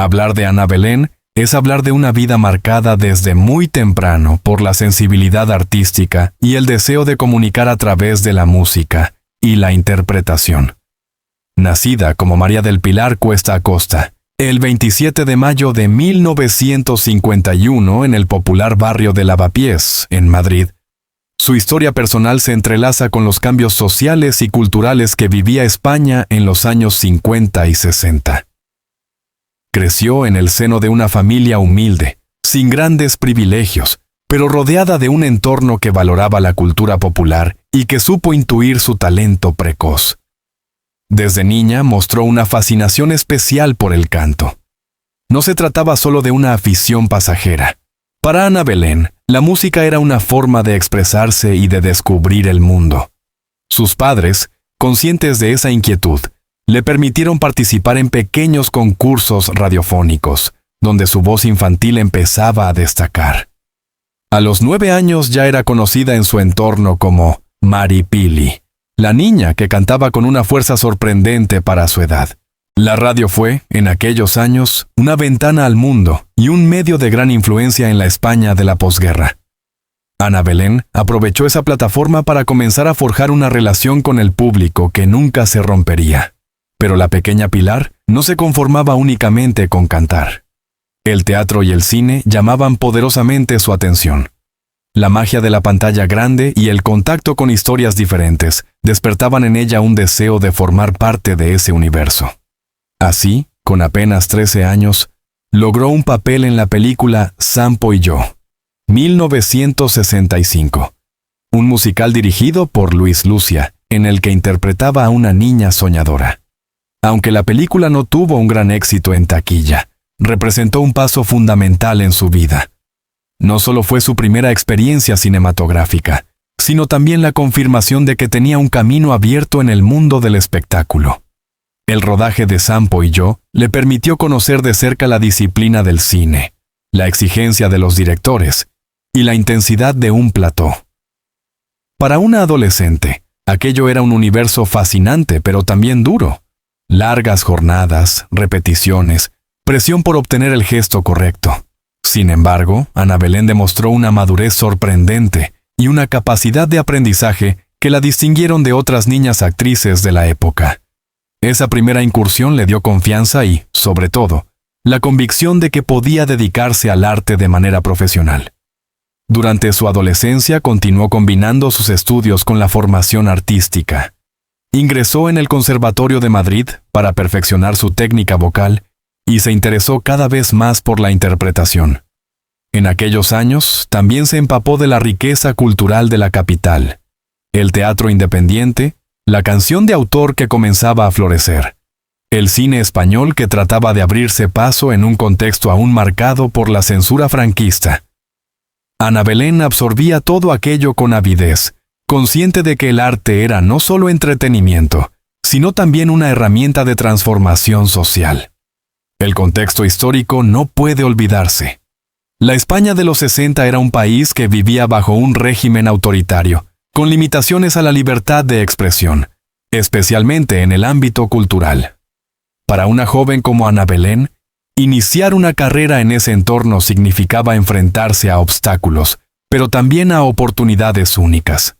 Hablar de Ana Belén es hablar de una vida marcada desde muy temprano por la sensibilidad artística y el deseo de comunicar a través de la música y la interpretación. Nacida como María del Pilar Cuesta Acosta, el 27 de mayo de 1951 en el popular barrio de Lavapiés, en Madrid, su historia personal se entrelaza con los cambios sociales y culturales que vivía España en los años 50 y 60. Creció en el seno de una familia humilde, sin grandes privilegios, pero rodeada de un entorno que valoraba la cultura popular y que supo intuir su talento precoz. Desde niña mostró una fascinación especial por el canto. No se trataba solo de una afición pasajera. Para Ana Belén, la música era una forma de expresarse y de descubrir el mundo. Sus padres, conscientes de esa inquietud, le permitieron participar en pequeños concursos radiofónicos, donde su voz infantil empezaba a destacar. A los 9 años ya era conocida en su entorno como Mari Pili, la niña que cantaba con una fuerza sorprendente para su edad. La radio fue, en aquellos años, una ventana al mundo y un medio de gran influencia en la España de la posguerra. Ana Belén aprovechó esa plataforma para comenzar a forjar una relación con el público que nunca se rompería. Pero la pequeña Pilar no se conformaba únicamente con cantar. El teatro y el cine llamaban poderosamente su atención. La magia de la pantalla grande y el contacto con historias diferentes despertaban en ella un deseo de formar parte de ese universo. Así, con apenas 13 años, logró un papel en la película Sampo y yo, 1965, un musical dirigido por Luis Lucia, en el que interpretaba a una niña soñadora. Aunque la película no tuvo un gran éxito en taquilla, representó un paso fundamental en su vida. No solo fue su primera experiencia cinematográfica, sino también la confirmación de que tenía un camino abierto en el mundo del espectáculo. El rodaje de Sampo y yo le permitió conocer de cerca la disciplina del cine, la exigencia de los directores y la intensidad de un plató. Para una adolescente, aquello era un universo fascinante pero también duro. Largas jornadas, repeticiones, presión por obtener el gesto correcto. Sin embargo, Ana Belén demostró una madurez sorprendente y una capacidad de aprendizaje que la distinguieron de otras niñas actrices de la época. Esa primera incursión le dio confianza y, sobre todo, la convicción de que podía dedicarse al arte de manera profesional. Durante su adolescencia continuó combinando sus estudios con la formación artística. Ingresó en el Conservatorio de Madrid para perfeccionar su técnica vocal y se interesó cada vez más por la interpretación. En aquellos años también se empapó de la riqueza cultural de la capital, el teatro independiente, la canción de autor que comenzaba a florecer, el cine español que trataba de abrirse paso en un contexto aún marcado por la censura franquista. Ana Belén absorbía todo aquello con avidez, consciente de que el arte era no solo entretenimiento, sino también una herramienta de transformación social. El contexto histórico no puede olvidarse. La España de los 60 era un país que vivía bajo un régimen autoritario, con limitaciones a la libertad de expresión, especialmente en el ámbito cultural. Para una joven como Ana Belén, iniciar una carrera en ese entorno significaba enfrentarse a obstáculos, pero también a oportunidades únicas.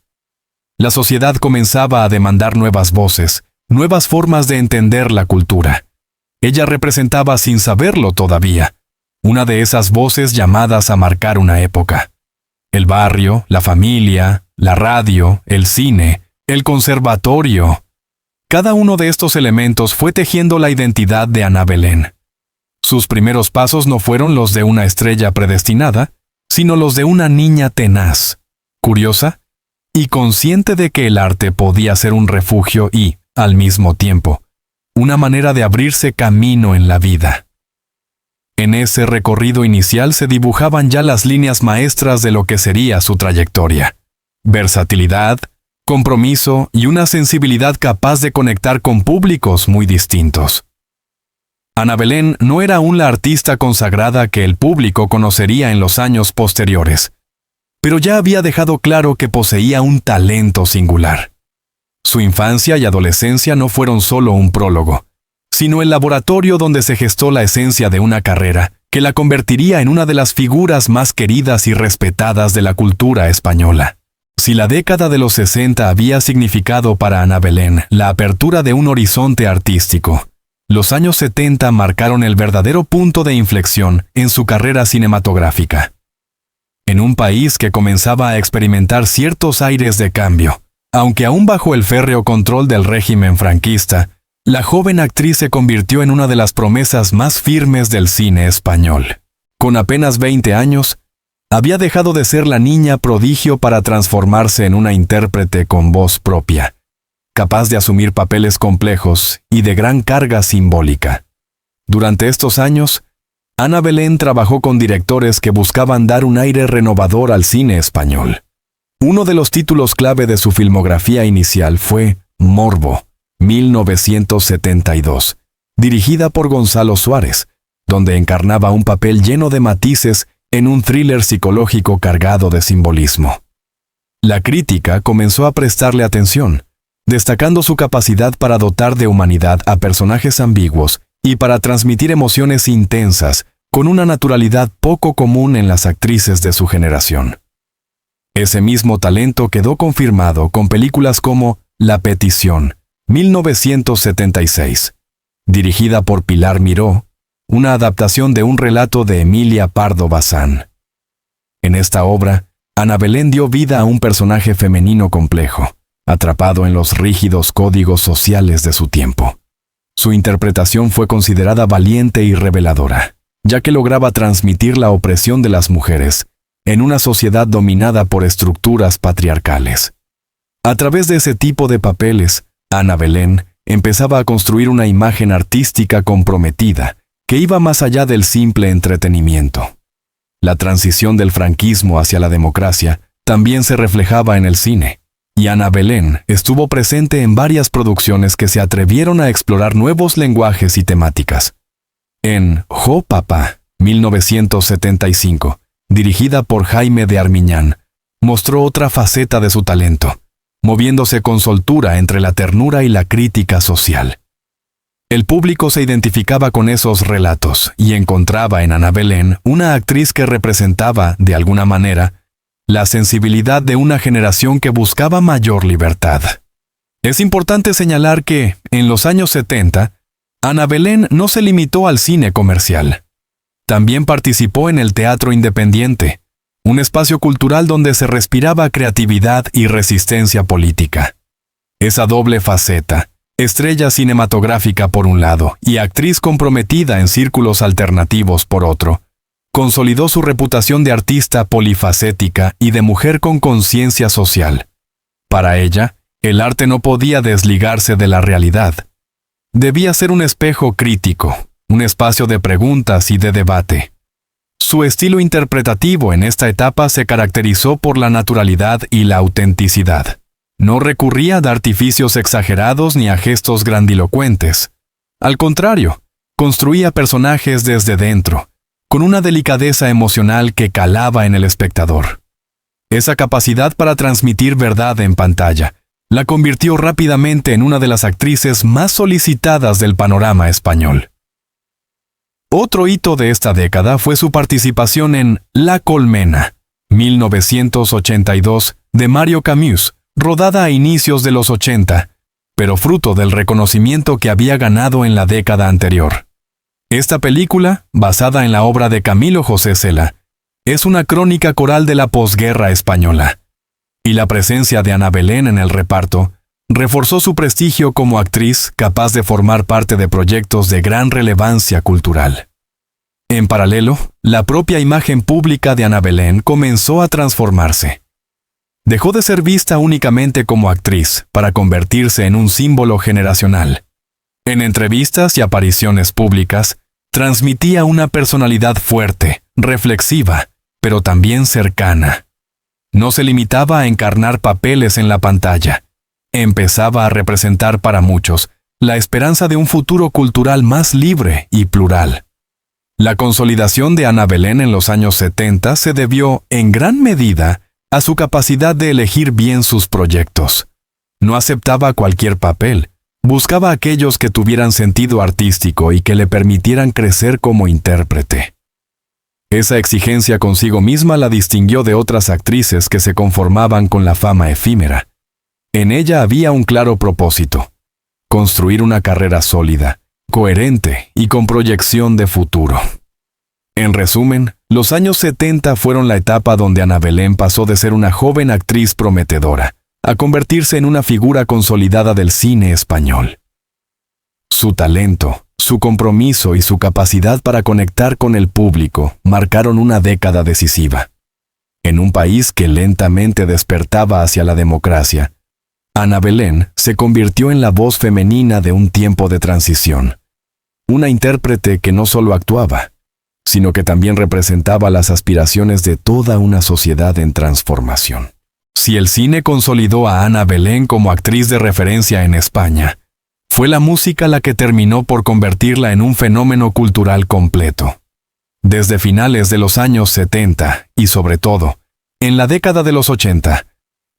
La sociedad comenzaba a demandar nuevas voces, nuevas formas de entender la cultura. Ella representaba, sin saberlo todavía, una de esas voces llamadas a marcar una época. El barrio, la familia, la radio, el cine, el conservatorio. Cada uno de estos elementos fue tejiendo la identidad de Ana Belén. Sus primeros pasos no fueron los de una estrella predestinada, sino los de una niña tenaz, curiosa y consciente de que el arte podía ser un refugio y, al mismo tiempo, una manera de abrirse camino en la vida. En ese recorrido inicial se dibujaban ya las líneas maestras de lo que sería su trayectoria. Versatilidad, compromiso y una sensibilidad capaz de conectar con públicos muy distintos. Ana Belén no era aún la artista consagrada que el público conocería en los años posteriores, pero ya había dejado claro que poseía un talento singular. Su infancia y adolescencia no fueron solo un prólogo, sino el laboratorio donde se gestó la esencia de una carrera que la convertiría en una de las figuras más queridas y respetadas de la cultura española. Si la década de los 60 había significado para Ana Belén la apertura de un horizonte artístico, los años 70 marcaron el verdadero punto de inflexión en su carrera cinematográfica. En un país que comenzaba a experimentar ciertos aires de cambio, aunque aún bajo el férreo control del régimen franquista, la joven actriz se convirtió en una de las promesas más firmes del cine español. Con apenas 20 años, había dejado de ser la niña prodigio para transformarse en una intérprete con voz propia, capaz de asumir papeles complejos y de gran carga simbólica. Durante estos años, Ana Belén trabajó con directores que buscaban dar un aire renovador al cine español. Uno de los títulos clave de su filmografía inicial fue Morbo, 1972, dirigida por Gonzalo Suárez, donde encarnaba un papel lleno de matices en un thriller psicológico cargado de simbolismo. La crítica comenzó a prestarle atención, destacando su capacidad para dotar de humanidad a personajes ambiguos y para transmitir emociones intensas con una naturalidad poco común en las actrices de su generación. Ese mismo talento quedó confirmado con películas como La Petición, 1976, dirigida por Pilar Miró, una adaptación de un relato de Emilia Pardo Bazán. En esta obra, Ana Belén dio vida a un personaje femenino complejo, atrapado en los rígidos códigos sociales de su tiempo. Su interpretación fue considerada valiente y reveladora, ya que lograba transmitir la opresión de las mujeres en una sociedad dominada por estructuras patriarcales. A través de ese tipo de papeles, Ana Belén empezaba a construir una imagen artística comprometida que iba más allá del simple entretenimiento. La transición del franquismo hacia la democracia también se reflejaba en el cine, y Ana Belén estuvo presente en varias producciones que se atrevieron a explorar nuevos lenguajes y temáticas. En Jo Papá, 1975, dirigida por Jaime de Armiñán, mostró otra faceta de su talento, moviéndose con soltura entre la ternura y la crítica social. El público se identificaba con esos relatos y encontraba en Ana Belén una actriz que representaba, de alguna manera, la sensibilidad de una generación que buscaba mayor libertad. Es importante señalar que, en los años 70, Ana Belén no se limitó al cine comercial. También participó en el teatro independiente, un espacio cultural donde se respiraba creatividad y resistencia política. Esa doble faceta, estrella cinematográfica por un lado y actriz comprometida en círculos alternativos por otro, consolidó su reputación de artista polifacética y de mujer con conciencia social. Para ella, el arte no podía desligarse de la realidad. Debía ser un espejo crítico, un espacio de preguntas y de debate. Su estilo interpretativo en esta etapa se caracterizó por la naturalidad y la autenticidad. No recurría a artificios exagerados ni a gestos grandilocuentes. Al contrario, construía personajes desde dentro, con una delicadeza emocional que calaba en el espectador. Esa capacidad para transmitir verdad en pantalla la convirtió rápidamente en una de las actrices más solicitadas del panorama español. Otro hito de esta década fue su participación en La Colmena, 1982, de Mario Camus, rodada a inicios de los 80, pero fruto del reconocimiento que había ganado en la década anterior. Esta película, basada en la obra de Camilo José Cela, es una crónica coral de la posguerra española, y la presencia de Ana Belén en el reparto reforzó su prestigio como actriz capaz de formar parte de proyectos de gran relevancia cultural. En paralelo, la propia imagen pública de Ana Belén comenzó a transformarse. Dejó de ser vista únicamente como actriz para convertirse en un símbolo generacional. En entrevistas y apariciones públicas, transmitía una personalidad fuerte, reflexiva, pero también cercana. No se limitaba a encarnar papeles en la pantalla. Empezaba a representar para muchos la esperanza de un futuro cultural más libre y plural. La consolidación de Ana Belén en los años 70 se debió, en gran medida, a su capacidad de elegir bien sus proyectos. No aceptaba cualquier papel, Buscaba a aquellos que tuvieran sentido artístico y que le permitieran crecer como intérprete. Esa exigencia consigo misma la distinguió de otras actrices que se conformaban con la fama efímera. En ella había un claro propósito: construir una carrera sólida, coherente y con proyección de futuro. En resumen, los años 70 fueron la etapa donde Ana Belén pasó de ser una joven actriz prometedora a convertirse en una figura consolidada del cine español. Su talento, su compromiso y su capacidad para conectar con el público marcaron una década decisiva. En un país que lentamente despertaba hacia la democracia, Ana Belén se convirtió en la voz femenina de un tiempo de transición. Una intérprete que no solo actuaba, sino que también representaba las aspiraciones de toda una sociedad en transformación. Si el cine consolidó a Ana Belén como actriz de referencia en España, fue la música la que terminó por convertirla en un fenómeno cultural completo. Desde finales de los años 70 y sobre todo, en la década de los 80,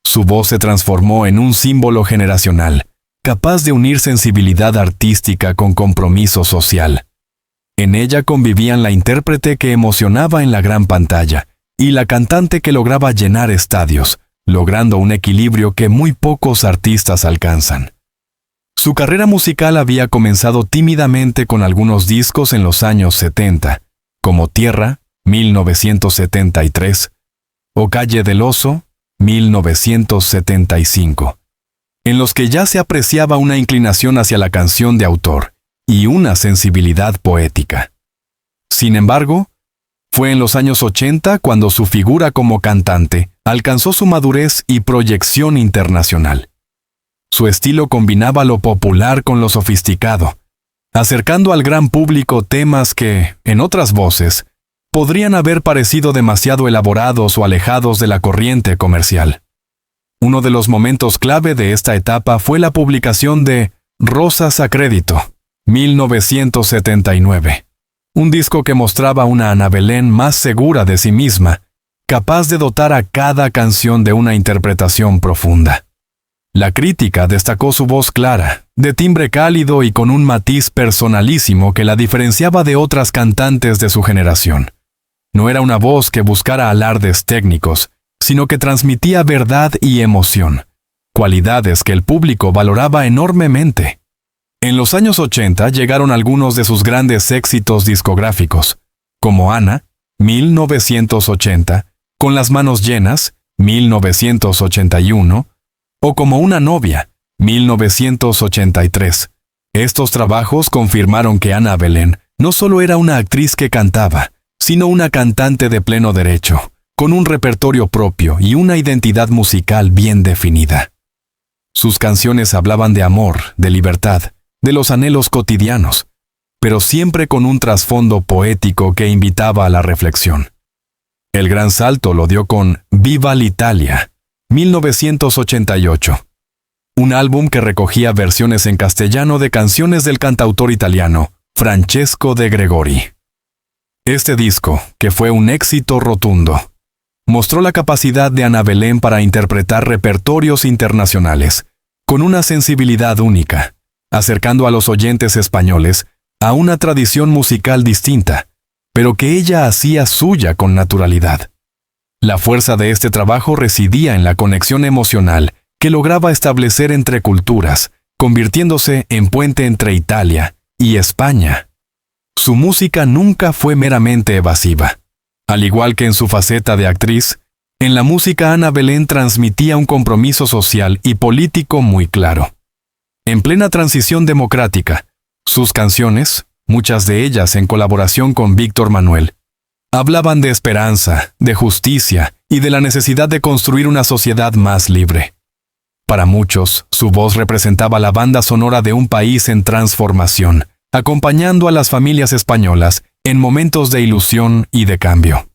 su voz se transformó en un símbolo generacional, capaz de unir sensibilidad artística con compromiso social. En ella convivían la intérprete que emocionaba en la gran pantalla y la cantante que lograba llenar estadios, logrando un equilibrio que muy pocos artistas alcanzan. Su carrera musical había comenzado tímidamente con algunos discos en los años 70, como Tierra, 1973, o Calle del Oso, 1975, en los que ya se apreciaba una inclinación hacia la canción de autor y una sensibilidad poética. Sin embargo, fue en los años 80 cuando su figura como cantante alcanzó su madurez y proyección internacional. Su estilo combinaba lo popular con lo sofisticado, acercando al gran público temas que, en otras voces, podrían haber parecido demasiado elaborados o alejados de la corriente comercial. Uno de los momentos clave de esta etapa fue la publicación de Rosas a Crédito, 1979. Un disco que mostraba una Ana Belén más segura de sí misma, capaz de dotar a cada canción de una interpretación profunda. La crítica destacó su voz clara, de timbre cálido y con un matiz personalísimo que la diferenciaba de otras cantantes de su generación. No era una voz que buscara alardes técnicos, sino que transmitía verdad y emoción, cualidades que el público valoraba enormemente. En los años 80 llegaron algunos de sus grandes éxitos discográficos, como Ana, 1980, Con las manos llenas, 1981, o Como una novia, 1983. Estos trabajos confirmaron que Ana Belén no solo era una actriz que cantaba, sino una cantante de pleno derecho, con un repertorio propio y una identidad musical bien definida. Sus canciones hablaban de amor, de libertad, de los anhelos cotidianos, pero siempre con un trasfondo poético que invitaba a la reflexión. El gran salto lo dio con Viva l'Italia, 1988, un álbum que recogía versiones en castellano de canciones del cantautor italiano Francesco De Gregori. Este disco, que fue un éxito rotundo, mostró la capacidad de Ana Belén para interpretar repertorios internacionales, con una sensibilidad única, acercando a los oyentes españoles a una tradición musical distinta, pero que ella hacía suya con naturalidad. La fuerza de este trabajo residía en la conexión emocional que lograba establecer entre culturas, convirtiéndose en puente entre Italia y España. Su música nunca fue meramente evasiva. Al igual que en su faceta de actriz, en la música Ana Belén transmitía un compromiso social y político muy claro. En plena transición democrática, sus canciones, muchas de ellas en colaboración con Víctor Manuel, hablaban de esperanza, de justicia y de la necesidad de construir una sociedad más libre. Para muchos, su voz representaba la banda sonora de un país en transformación, acompañando a las familias españolas en momentos de ilusión y de cambio.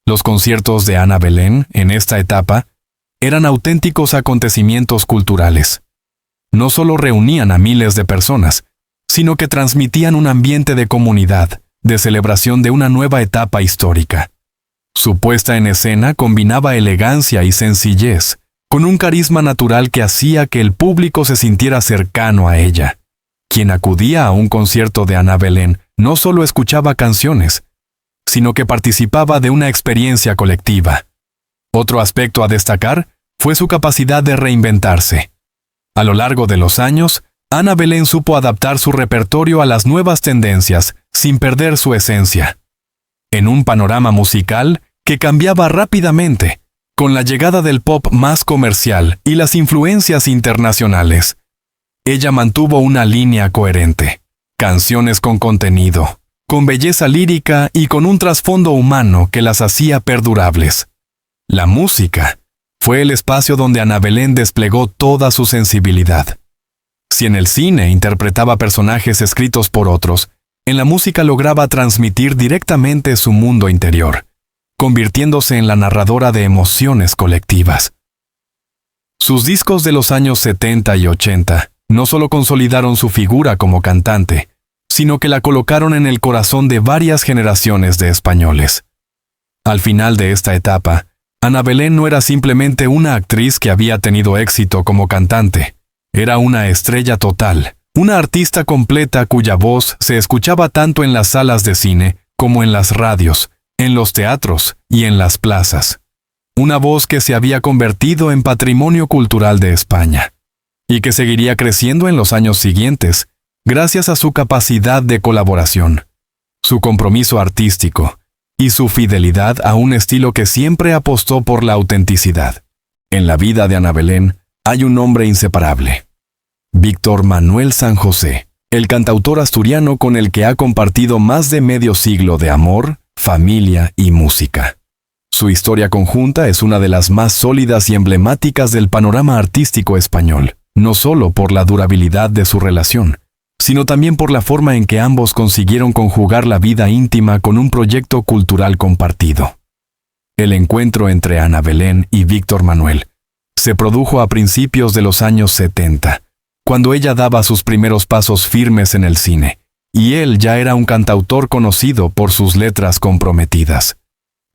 Los conciertos de Ana Belén, en esta etapa, eran auténticos acontecimientos culturales. No solo reunían a miles de personas, sino que transmitían un ambiente de comunidad, de celebración de una nueva etapa histórica. Su puesta en escena combinaba elegancia y sencillez, con un carisma natural que hacía que el público se sintiera cercano a ella. Quien acudía a un concierto de Ana Belén no solo escuchaba canciones, sino que participaba de una experiencia colectiva. Otro aspecto a destacar fue su capacidad de reinventarse. A lo largo de los años, Ana Belén supo adaptar su repertorio a las nuevas tendencias sin perder su esencia. En un panorama musical que cambiaba rápidamente, con la llegada del pop más comercial y las influencias internacionales, ella mantuvo una línea coherente, canciones con contenido, con belleza lírica y con un trasfondo humano que las hacía perdurables. La música fue el espacio donde Ana Belén desplegó toda su sensibilidad. Si en el cine interpretaba personajes escritos por otros, en la música lograba transmitir directamente su mundo interior, convirtiéndose en la narradora de emociones colectivas. Sus discos de los años 70 y 80 no solo consolidaron su figura como cantante, sino que la colocaron en el corazón de varias generaciones de españoles. Al final de esta etapa, Ana Belén no era simplemente una actriz que había tenido éxito como cantante. Era una estrella total, una artista completa cuya voz se escuchaba tanto en las salas de cine como en las radios, en los teatros y en las plazas. Una voz que se había convertido en patrimonio cultural de España, y que seguiría creciendo en los años siguientes, gracias a su capacidad de colaboración, su compromiso artístico y su fidelidad a un estilo que siempre apostó por la autenticidad. En la vida de Ana Belén hay un nombre inseparable: Víctor Manuel San José, el cantautor asturiano con el que ha compartido más de medio siglo de amor, familia y música. Su historia conjunta es una de las más sólidas y emblemáticas del panorama artístico español, no solo por la durabilidad de su relación, sino también por la forma en que ambos consiguieron conjugar la vida íntima con un proyecto cultural compartido. El encuentro entre Ana Belén y Víctor Manuel se produjo a principios de los años 70, cuando ella daba sus primeros pasos firmes en el cine, y él ya era un cantautor conocido por sus letras comprometidas.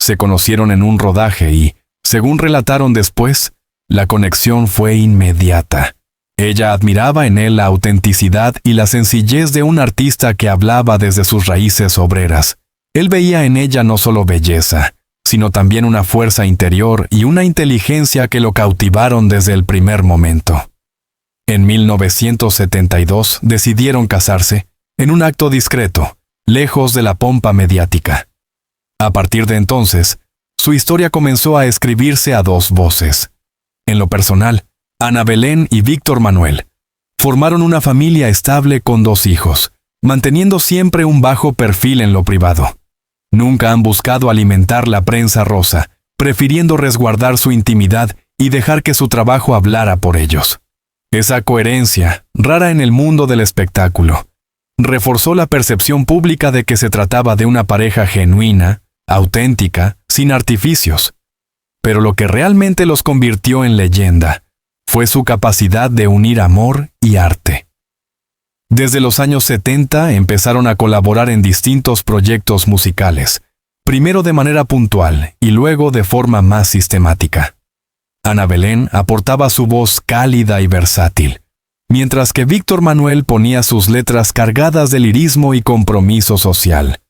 Se conocieron en un rodaje y, según relataron después, la conexión fue inmediata. Ella admiraba en él la autenticidad y la sencillez de un artista que hablaba desde sus raíces obreras. Él veía en ella no solo belleza, sino también una fuerza interior y una inteligencia que lo cautivaron desde el primer momento. En 1972 decidieron casarse, en un acto discreto, lejos de la pompa mediática. A partir de entonces, su historia comenzó a escribirse a dos voces. En lo personal, Ana Belén y Víctor Manuel formaron una familia estable con 2 hijos, manteniendo siempre un bajo perfil en lo privado. Nunca han buscado alimentar la prensa rosa, prefiriendo resguardar su intimidad y dejar que su trabajo hablara por ellos. Esa coherencia, rara en el mundo del espectáculo, reforzó la percepción pública de que se trataba de una pareja genuina, auténtica, sin artificios. Pero lo que realmente los convirtió en leyenda fue su capacidad de unir amor y arte. Desde los años 70 empezaron a colaborar en distintos proyectos musicales, primero de manera puntual y luego de forma más sistemática. Ana Belén aportaba su voz cálida y versátil, mientras que Víctor Manuel ponía sus letras cargadas de lirismo y compromiso social.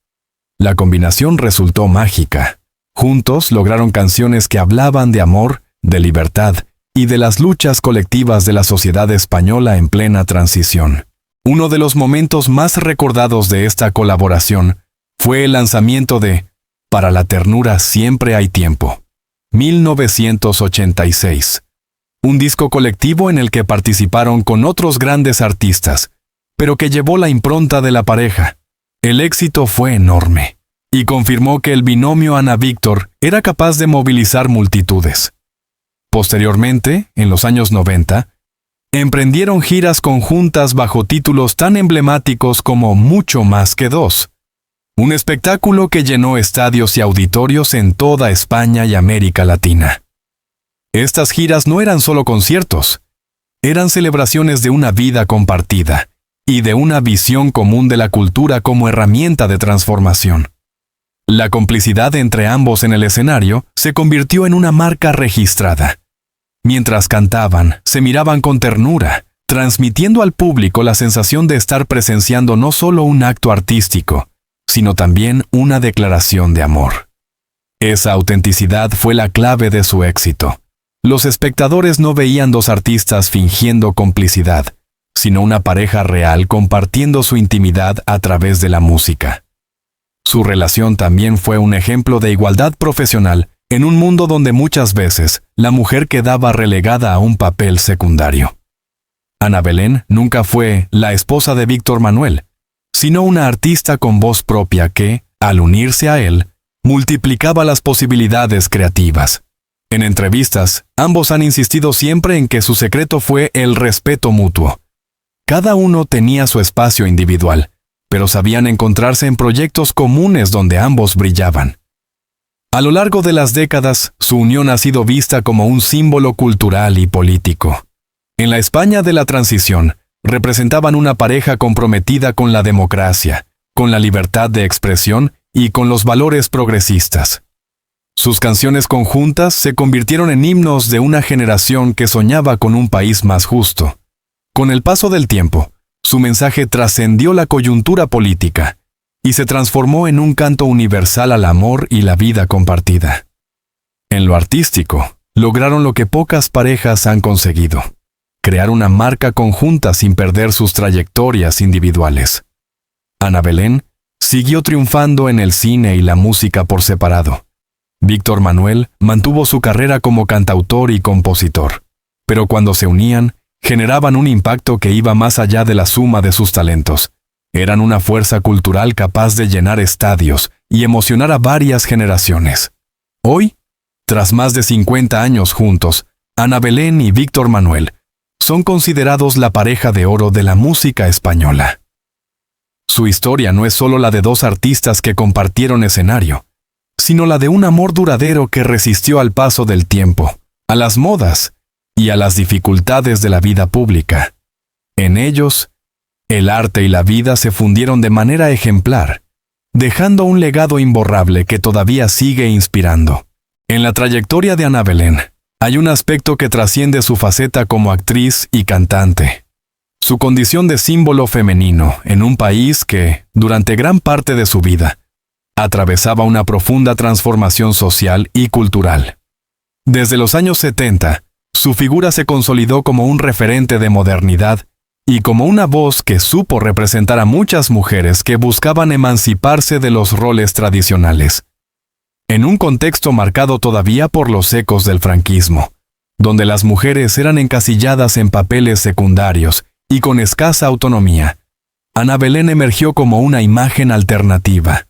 La combinación resultó mágica. Juntos lograron canciones que hablaban de amor, de libertad y de las luchas colectivas de la sociedad española en plena transición. Uno de los momentos más recordados de esta colaboración fue el lanzamiento de Para la ternura siempre hay tiempo, 1986. Un disco colectivo en el que participaron con otros grandes artistas, pero que llevó la impronta de la pareja. El éxito fue enorme y confirmó que el binomio Ana-Víctor era capaz de movilizar multitudes. Posteriormente, en los años 90, emprendieron giras conjuntas bajo títulos tan emblemáticos como Mucho más que dos, un espectáculo que llenó estadios y auditorios en toda España y América Latina. Estas giras no eran solo conciertos, eran celebraciones de una vida compartida y de una visión común de la cultura como herramienta de transformación. La complicidad entre ambos en el escenario se convirtió en una marca registrada. Mientras cantaban, se miraban con ternura, transmitiendo al público la sensación de estar presenciando no solo un acto artístico, sino también una declaración de amor. Esa autenticidad fue la clave de su éxito. Los espectadores no veían dos artistas fingiendo complicidad, sino una pareja real compartiendo su intimidad a través de la música. Su relación también fue un ejemplo de igualdad profesional en un mundo donde muchas veces la mujer quedaba relegada a un papel secundario. Ana Belén nunca fue la esposa de Víctor Manuel, sino una artista con voz propia que, al unirse a él, multiplicaba las posibilidades creativas. En entrevistas, ambos han insistido siempre en que su secreto fue el respeto mutuo. Cada uno tenía su espacio individual, pero sabían encontrarse en proyectos comunes donde ambos brillaban. A lo largo de las décadas, su unión ha sido vista como un símbolo cultural y político. En la España de la transición, representaban una pareja comprometida con la democracia, con la libertad de expresión y con los valores progresistas. Sus canciones conjuntas se convirtieron en himnos de una generación que soñaba con un país más justo. Con el paso del tiempo, su mensaje trascendió la coyuntura política y se transformó en un canto universal al amor y la vida compartida. En lo artístico, lograron lo que pocas parejas han conseguido: crear una marca conjunta sin perder sus trayectorias individuales. Ana Belén siguió triunfando en el cine y la música por separado. Víctor Manuel mantuvo su carrera como cantautor y compositor, pero cuando se unían, generaban un impacto que iba más allá de la suma de sus talentos. Eran una fuerza cultural capaz de llenar estadios y emocionar a varias generaciones. Hoy, tras más de 50 años juntos, Ana Belén y Víctor Manuel son considerados la pareja de oro de la música española. Su historia no es solo la de dos artistas que compartieron escenario, sino la de un amor duradero que resistió al paso del tiempo, a las modas y a las dificultades de la vida pública. En ellos, el arte y la vida se fundieron de manera ejemplar, dejando un legado imborrable que todavía sigue inspirando. En la trayectoria de Ana Belén, hay un aspecto que trasciende su faceta como actriz y cantante: su condición de símbolo femenino en un país que, durante gran parte de su vida, atravesaba una profunda transformación social y cultural. Desde los años 70, su figura se consolidó como un referente de modernidad y como una voz que supo representar a muchas mujeres que buscaban emanciparse de los roles tradicionales. En un contexto marcado todavía por los ecos del franquismo, donde las mujeres eran encasilladas en papeles secundarios y con escasa autonomía, Ana Belén emergió como una imagen alternativa.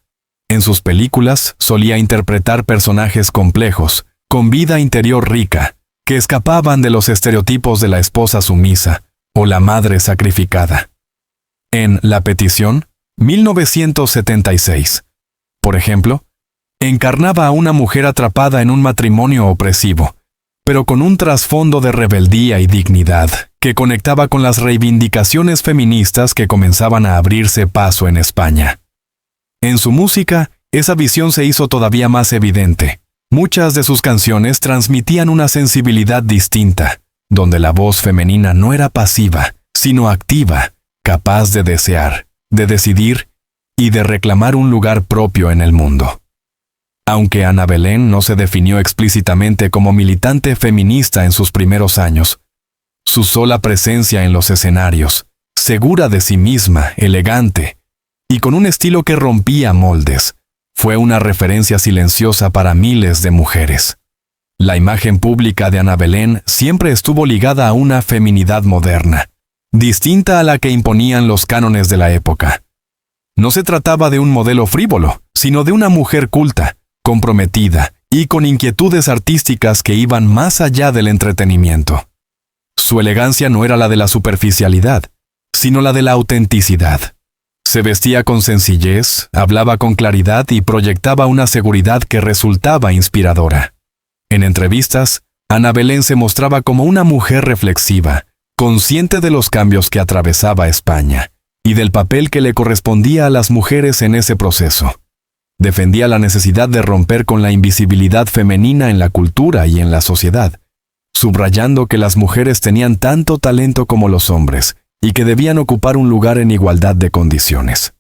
En sus películas solía interpretar personajes complejos, con vida interior rica, que escapaban de los estereotipos de la esposa sumisa o la madre sacrificada. En La Petición, 1976, por ejemplo, encarnaba a una mujer atrapada en un matrimonio opresivo, pero con un trasfondo de rebeldía y dignidad que conectaba con las reivindicaciones feministas que comenzaban a abrirse paso en España. En su música, esa visión se hizo todavía más evidente. Muchas de sus canciones transmitían una sensibilidad distinta, donde la voz femenina no era pasiva, sino activa, capaz de desear, de decidir y de reclamar un lugar propio en el mundo. Aunque Ana Belén no se definió explícitamente como militante feminista en sus primeros años, su sola presencia en los escenarios, segura de sí misma, elegante, y con un estilo que rompía moldes, fue una referencia silenciosa para miles de mujeres. La imagen pública de Ana Belén siempre estuvo ligada a una feminidad moderna, distinta a la que imponían los cánones de la época. No se trataba de un modelo frívolo, sino de una mujer culta, comprometida y con inquietudes artísticas que iban más allá del entretenimiento. Su elegancia no era la de la superficialidad, sino la de la autenticidad. Se vestía con sencillez, hablaba con claridad y proyectaba una seguridad que resultaba inspiradora. En entrevistas, Ana Belén se mostraba como una mujer reflexiva, consciente de los cambios que atravesaba España y del papel que le correspondía a las mujeres en ese proceso. Defendía la necesidad de romper con la invisibilidad femenina en la cultura y en la sociedad. subrayando que las mujeres tenían tanto talento como los hombres y que debían ocupar un lugar en igualdad de condiciones.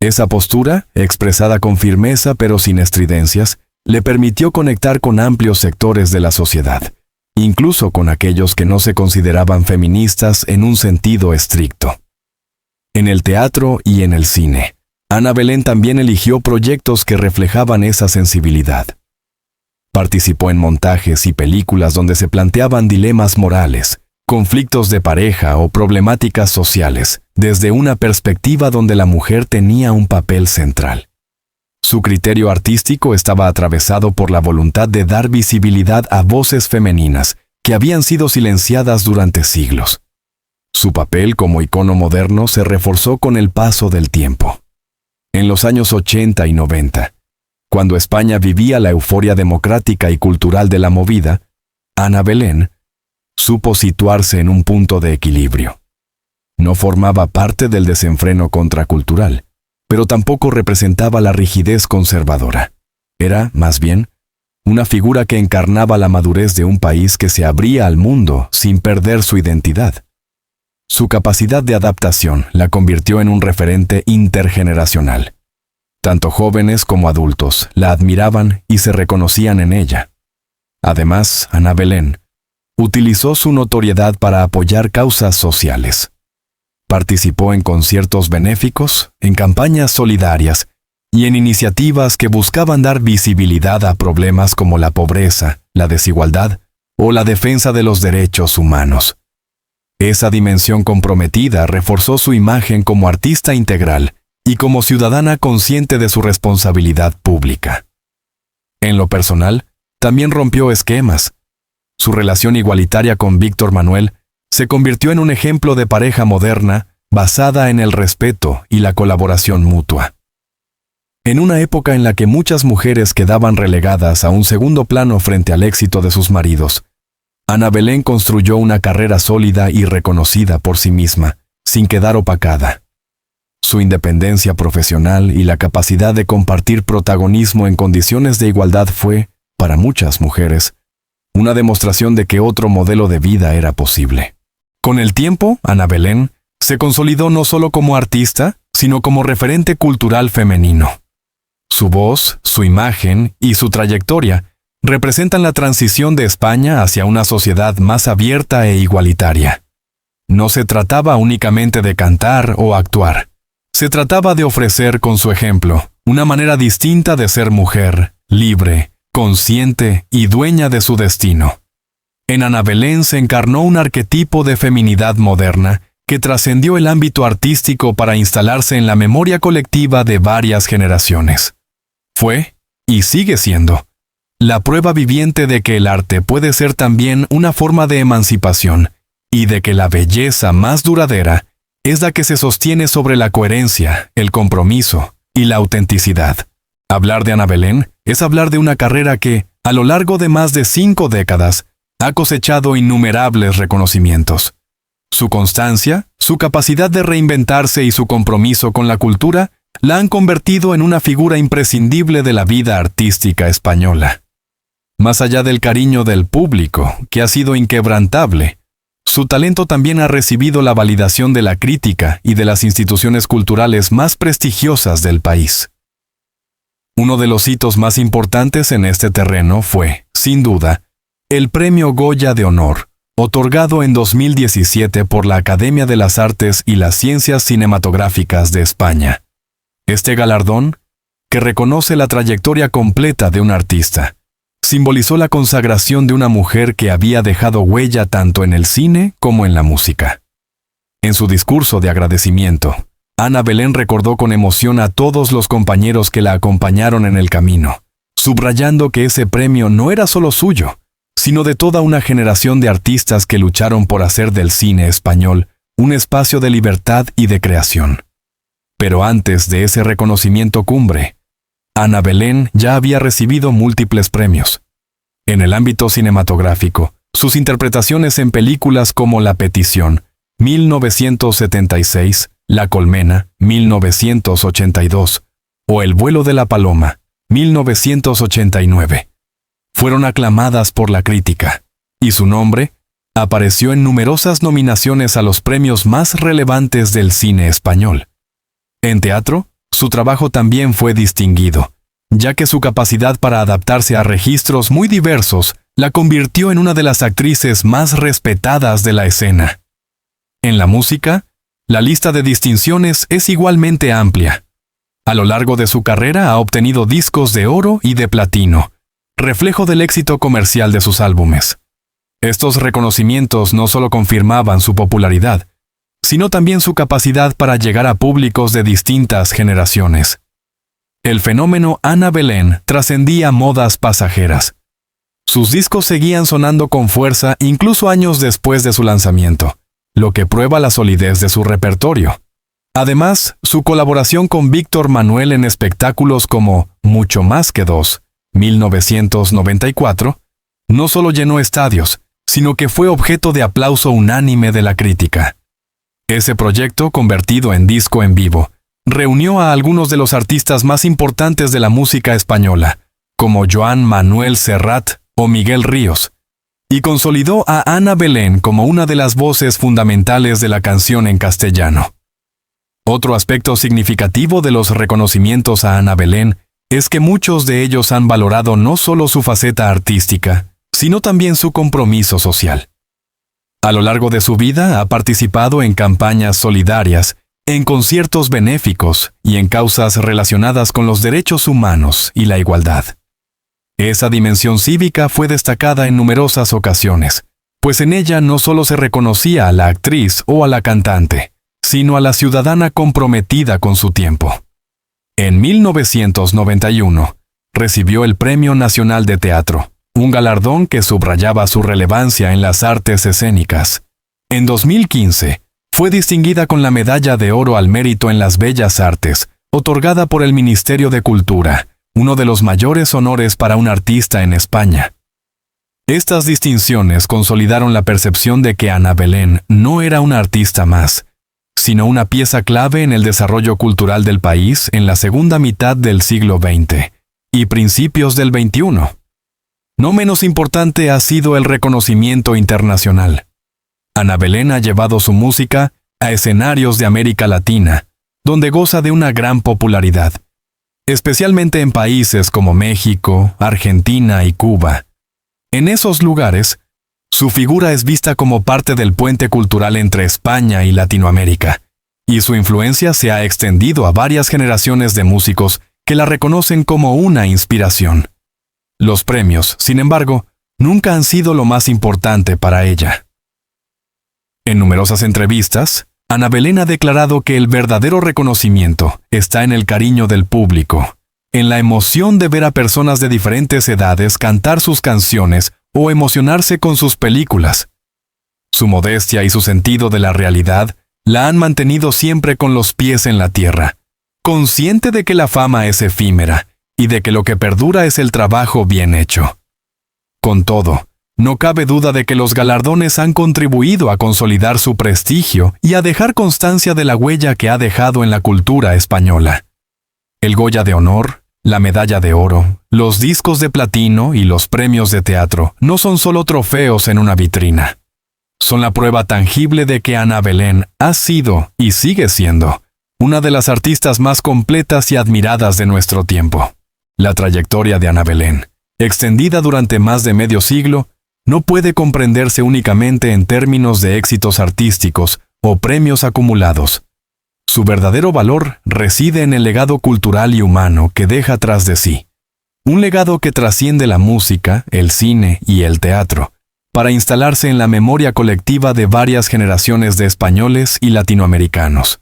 Esa postura, expresada con firmeza pero sin estridencias, le permitió conectar con amplios sectores de la sociedad, incluso con aquellos que no se consideraban feministas en un sentido estricto. En el teatro y en el cine, Ana Belén también eligió proyectos que reflejaban esa sensibilidad. Participó en montajes y películas donde se planteaban dilemas morales, conflictos de pareja o problemáticas sociales, desde una perspectiva donde la mujer tenía un papel central. Su criterio artístico estaba atravesado por la voluntad de dar visibilidad a voces femeninas que habían sido silenciadas durante siglos. Su papel como icono moderno se reforzó con el paso del tiempo. En los años 80 y 90, cuando España vivía la euforia democrática y cultural de la movida, Ana Belén supo situarse en un punto de equilibrio. No formaba parte del desenfreno contracultural, pero tampoco representaba la rigidez conservadora. Era, más bien, una figura que encarnaba la madurez de un país que se abría al mundo sin perder su identidad. Su capacidad de adaptación la convirtió en un referente intergeneracional. Tanto jóvenes como adultos la admiraban y se reconocían en ella. Además, Ana Belén utilizó su notoriedad para apoyar causas sociales. Participó en conciertos benéficos, en campañas solidarias y en iniciativas que buscaban dar visibilidad a problemas como la pobreza, la desigualdad o la defensa de los derechos humanos. Esa dimensión comprometida reforzó su imagen como artista integral y como ciudadana consciente de su responsabilidad pública. En lo personal, también rompió esquemas. Su relación igualitaria con Víctor Manuel se convirtió en un ejemplo de pareja moderna basada en el respeto y la colaboración mutua. En una época en la que muchas mujeres quedaban relegadas a un segundo plano frente al éxito de sus maridos, Ana Belén construyó una carrera sólida y reconocida por sí misma, sin quedar opacada. Su independencia profesional y la capacidad de compartir protagonismo en condiciones de igualdad fue, para muchas mujeres, una demostración de que otro modelo de vida era posible. Con el tiempo, Ana Belén se consolidó no solo como artista, sino como referente cultural femenino. Su voz, su imagen y su trayectoria representan la transición de España hacia una sociedad más abierta e igualitaria. No se trataba únicamente de cantar o actuar. Se trataba de ofrecer con su ejemplo una manera distinta de ser mujer, libre, consciente y dueña de su destino. En Ana Belén se encarnó un arquetipo de feminidad moderna que trascendió el ámbito artístico para instalarse en la memoria colectiva de varias generaciones. Fue, y sigue siendo, la prueba viviente de que el arte puede ser también una forma de emancipación y de que la belleza más duradera es la que se sostiene sobre la coherencia, el compromiso y la autenticidad. Hablar de Ana Belén es hablar de una carrera que, a lo largo de más de 5 décadas, ha cosechado innumerables reconocimientos. Su constancia, su capacidad de reinventarse y su compromiso con la cultura la han convertido en una figura imprescindible de la vida artística española. Más allá del cariño del público, que ha sido inquebrantable, su talento también ha recibido la validación de la crítica y de las instituciones culturales más prestigiosas del país. Uno de los hitos más importantes en este terreno fue, sin duda, el Premio Goya de Honor, otorgado en 2017 por la Academia de las Artes y las Ciencias Cinematográficas de España. Este galardón, que reconoce la trayectoria completa de un artista, simbolizó la consagración de una mujer que había dejado huella tanto en el cine como en la música. En su discurso de agradecimiento, Ana Belén recordó con emoción a todos los compañeros que la acompañaron en el camino, subrayando que ese premio no era solo suyo, sino de toda una generación de artistas que lucharon por hacer del cine español un espacio de libertad y de creación. Pero antes de ese reconocimiento cumbre, Ana Belén ya había recibido múltiples premios. En el ámbito cinematográfico, sus interpretaciones en películas como La Petición, 1976, La Colmena, 1982, o El vuelo de la paloma, 1989, fueron aclamadas por la crítica. y su nombre apareció en numerosas nominaciones a los premios más relevantes del cine español. En teatro, su trabajo también fue distinguido, ya que su capacidad para adaptarse a registros muy diversos la convirtió en una de las actrices más respetadas de la escena. En la música, la lista de distinciones es igualmente amplia. A lo largo de su carrera ha obtenido discos de oro y de platino, reflejo del éxito comercial de sus álbumes. Estos reconocimientos no solo confirmaban su popularidad, sino también su capacidad para llegar a públicos de distintas generaciones. El fenómeno Ana Belén trascendía modas pasajeras. Sus discos seguían sonando con fuerza incluso años después de su lanzamiento, lo que prueba la solidez de su repertorio. Además, su colaboración con Víctor Manuel en espectáculos como Mucho más que dos, 1994, no solo llenó estadios, sino que fue objeto de aplauso unánime de la crítica. Ese proyecto, convertido en disco en vivo, reunió a algunos de los artistas más importantes de la música española, como Joan Manuel Serrat o Miguel Ríos, y consolidó a Ana Belén como una de las voces fundamentales de la canción en castellano. Otro aspecto significativo de los reconocimientos a Ana Belén es que muchos de ellos han valorado no solo su faceta artística, sino también su compromiso social. A lo largo de su vida ha participado en campañas solidarias, en conciertos benéficos y en causas relacionadas con los derechos humanos y la igualdad. Esa dimensión cívica fue destacada en numerosas ocasiones, pues en ella no solo se reconocía a la actriz o a la cantante, sino a la ciudadana comprometida con su tiempo. En 1991, recibió el Premio Nacional de Teatro, un galardón que subrayaba su relevancia en las artes escénicas. En 2015, fue distinguida con la Medalla de Oro al Mérito en las Bellas Artes, otorgada por el Ministerio de Cultura, uno de los mayores honores para un artista en España. Estas distinciones consolidaron la percepción de que Ana Belén no era una artista más, sino una pieza clave en el desarrollo cultural del país en la segunda mitad del siglo XX y principios del XXI. No menos importante ha sido el reconocimiento internacional. Ana Belén ha llevado su música a escenarios de América Latina, donde goza de una gran popularidad, especialmente en países como México, Argentina y Cuba. En esos lugares, su figura es vista como parte del puente cultural entre España y Latinoamérica, y su influencia se ha extendido a varias generaciones de músicos que la reconocen como una inspiración. Los premios, sin embargo, nunca han sido lo más importante para ella. En numerosas entrevistas, Ana Belén ha declarado que el verdadero reconocimiento está en el cariño del público, en la emoción de ver a personas de diferentes edades cantar sus canciones o emocionarse con sus películas. Su modestia y su sentido de la realidad la han mantenido siempre con los pies en la tierra, consciente de que la fama es efímera y de que lo que perdura es el trabajo bien hecho. Con todo, no cabe duda de que los galardones han contribuido a consolidar su prestigio y a dejar constancia de la huella que ha dejado en la cultura española. El Goya de Honor, la Medalla de Oro, los discos de platino y los premios de teatro no son solo trofeos en una vitrina. Son la prueba tangible de que Ana Belén ha sido y sigue siendo una de las artistas más completas y admiradas de nuestro tiempo. La trayectoria de Ana Belén, extendida durante más de medio siglo, no puede comprenderse únicamente en términos de éxitos artísticos o premios acumulados. Su verdadero valor reside en el legado cultural y humano que deja tras de sí. Un legado que trasciende la música, el cine y el teatro, para instalarse en la memoria colectiva de varias generaciones de españoles y latinoamericanos.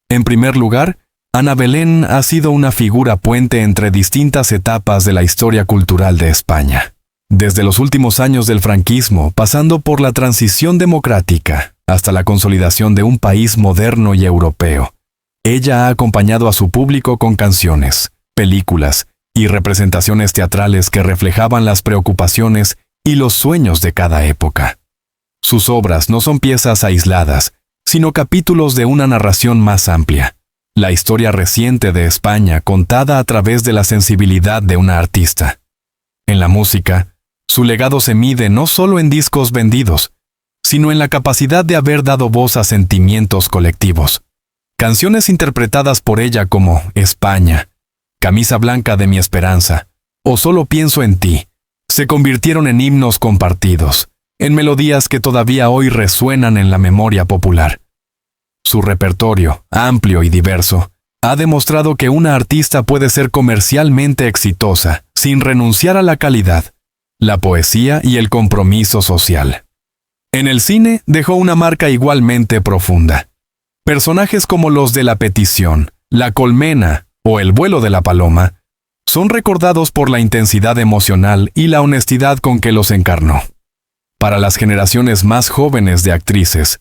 En primer lugar, Ana Belén ha sido una figura puente entre distintas etapas de la historia cultural de España. Desde los últimos años del franquismo, pasando por la transición democrática, hasta la consolidación de un país moderno y europeo, ella ha acompañado a su público con canciones, películas y representaciones teatrales que reflejaban las preocupaciones y los sueños de cada época. Sus obras no son piezas aisladas, sino capítulos de una narración más amplia, la historia reciente de España contada a través de la sensibilidad de una artista. En la música, Su legado se mide no solo en discos vendidos, sino en la capacidad de haber dado voz a sentimientos colectivos. Canciones interpretadas por ella como España, Camisa blanca de mi esperanza o Solo pienso en ti, se convirtieron en himnos compartidos, en melodías que todavía hoy resuenan en la memoria popular. Su repertorio, amplio y diverso, ha demostrado que una artista puede ser comercialmente exitosa sin renunciar a la calidad, la poesía y el compromiso social. En el cine dejó una marca igualmente profunda. Personajes como los de La Petición, La Colmena o El vuelo de la paloma son recordados por la intensidad emocional y la honestidad con que los encarnó. Para las generaciones más jóvenes de actrices,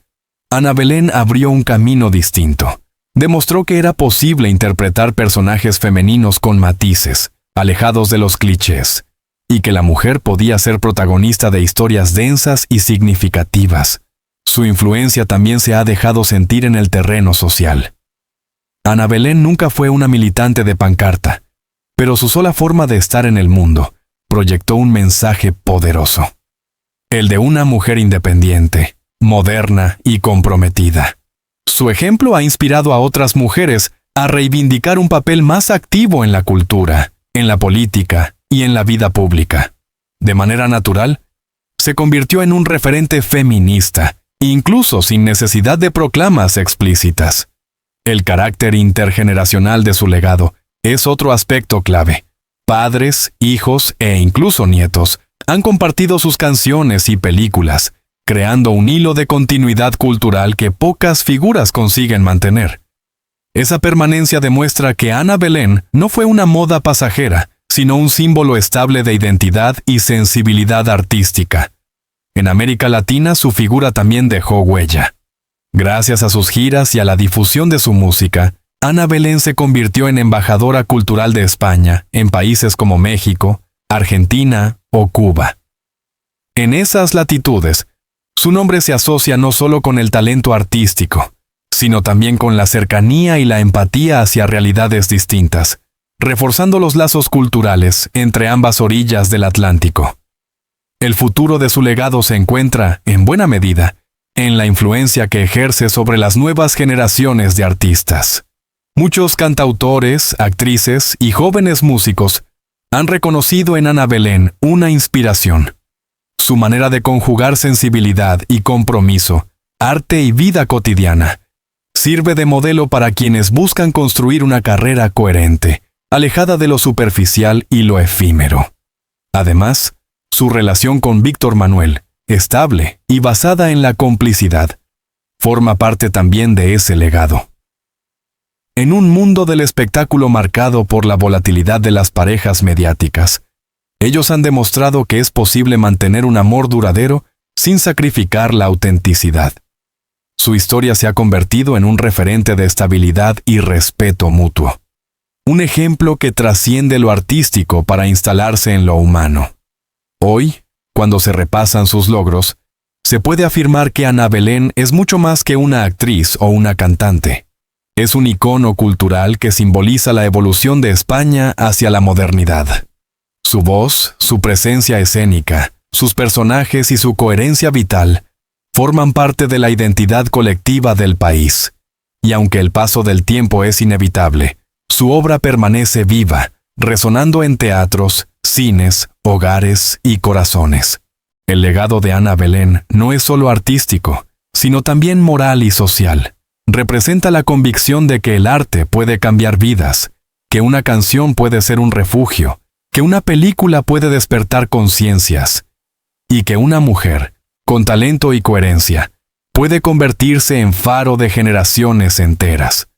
Ana Belén abrió un camino distinto. Demostró que era posible interpretar personajes femeninos con matices, alejados de los clichés, y que la mujer podía ser protagonista de historias densas y significativas. Su influencia también se ha dejado sentir en el terreno social. Ana Belén nunca fue una militante de pancarta, pero su sola forma de estar en el mundo proyectó un mensaje poderoso. El de una mujer independiente, moderna y comprometida. Su ejemplo ha inspirado a otras mujeres a reivindicar un papel más activo en la cultura, en la política y en la vida pública. De manera natural, se convirtió en un referente feminista, incluso sin necesidad de proclamas explícitas. El carácter intergeneracional de su legado es otro aspecto clave. Padres, hijos e incluso nietos han compartido sus canciones y películas, creando un hilo de continuidad cultural que pocas figuras consiguen mantener. Esa permanencia demuestra que Ana Belén no fue una moda pasajera, sino un símbolo estable de identidad y sensibilidad artística. En América Latina su figura también dejó huella. Gracias a sus giras y a la difusión de su música, Ana Belén se convirtió en embajadora cultural de España en países como México, Argentina o Cuba. En esas latitudes, su nombre se asocia no solo con el talento artístico, sino también con la cercanía y la empatía hacia realidades distintas, reforzando los lazos culturales entre ambas orillas del Atlántico. El futuro de su legado se encuentra, en buena medida, en la influencia que ejerce sobre las nuevas generaciones de artistas. Muchos cantautores, actrices y jóvenes músicos han reconocido en Ana Belén una inspiración. Su manera de conjugar sensibilidad y compromiso, arte y vida cotidiana, sirve de modelo para quienes buscan construir una carrera coherente, alejada de lo superficial y lo efímero. Además, su relación con Víctor Manuel, estable y basada en la complicidad, forma parte también de ese legado. En un mundo del espectáculo marcado por la volatilidad de las parejas mediáticas, ellos han demostrado que es posible mantener un amor duradero sin sacrificar la autenticidad. Su historia se ha convertido en un referente de estabilidad y respeto mutuo. Un ejemplo que trasciende lo artístico para instalarse en lo humano. Hoy, cuando se repasan sus logros, se puede afirmar que Ana Belén es mucho más que una actriz o una cantante. Es un icono cultural que simboliza la evolución de España hacia la modernidad. Su voz, su presencia escénica, sus personajes y su coherencia vital forman parte de la identidad colectiva del país. Y aunque el paso del tiempo es inevitable, su obra permanece viva, resonando en teatros, cines, hogares y corazones. El legado de Ana Belén no es solo artístico, sino también moral y social. Representa la convicción de que el arte puede cambiar vidas, que una canción puede ser un refugio, que una película puede despertar conciencias, y que una mujer, con talento y coherencia, puede convertirse en faro de generaciones enteras.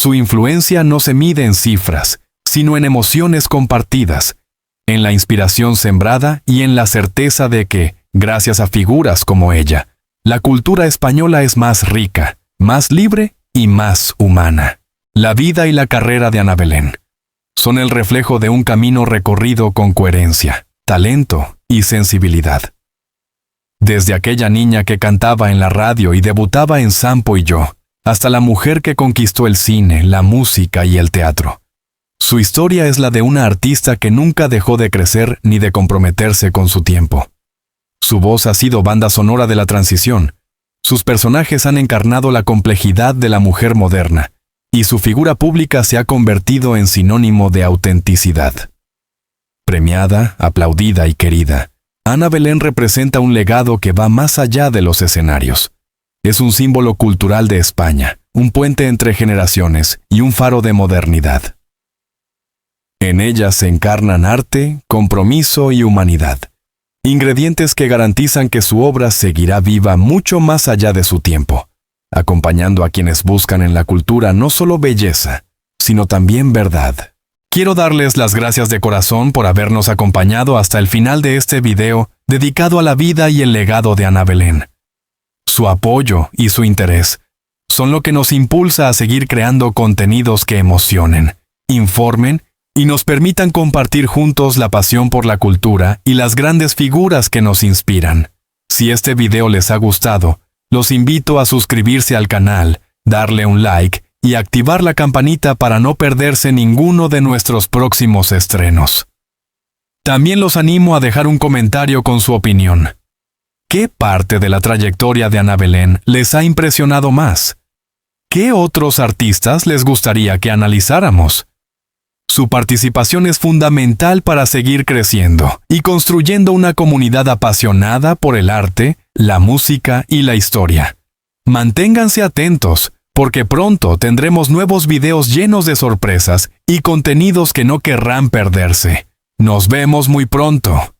Su influencia no se mide en cifras, sino en emociones compartidas, en la inspiración sembrada y en la certeza de que, gracias a figuras como ella, la cultura española es más rica, más libre y más humana. La vida y la carrera de Ana Belén son el reflejo de un camino recorrido con coherencia, talento y sensibilidad. Desde aquella niña que cantaba en la radio y debutaba en Sampo y yo, hasta la mujer que conquistó el cine, la música y el teatro. Su historia es la de una artista que nunca dejó de crecer ni de comprometerse con su tiempo. Su voz ha sido banda sonora de la transición. Sus personajes han encarnado la complejidad de la mujer moderna, y su figura pública se ha convertido en sinónimo de autenticidad. Premiada, aplaudida y querida, Ana Belén representa un legado que va más allá de los escenarios. Es un símbolo cultural de España, un puente entre generaciones y un faro de modernidad. En ella se encarnan arte, compromiso y humanidad, ingredientes que garantizan que su obra seguirá viva mucho más allá de su tiempo, acompañando a quienes buscan en la cultura no solo belleza, sino también verdad. Quiero darles las gracias de corazón por habernos acompañado hasta el final de este video dedicado a la vida y el legado de Ana Belén. Su apoyo y su interés son lo que nos impulsa a seguir creando contenidos que emocionen, informen y nos permitan compartir juntos la pasión por la cultura y las grandes figuras que nos inspiran. Si este video les ha gustado, los invito a suscribirse al canal, darle un like y activar la campanita para no perderse ninguno de nuestros próximos estrenos. También los animo a dejar un comentario con su opinión. ¿Qué parte de la trayectoria de Ana Belén les ha impresionado más? ¿Qué otros artistas les gustaría que analizáramos? Su participación es fundamental para seguir creciendo y construyendo una comunidad apasionada por el arte, la música y la historia. Manténganse atentos, porque pronto tendremos nuevos videos llenos de sorpresas y contenidos que no querrán perderse. Nos vemos muy pronto.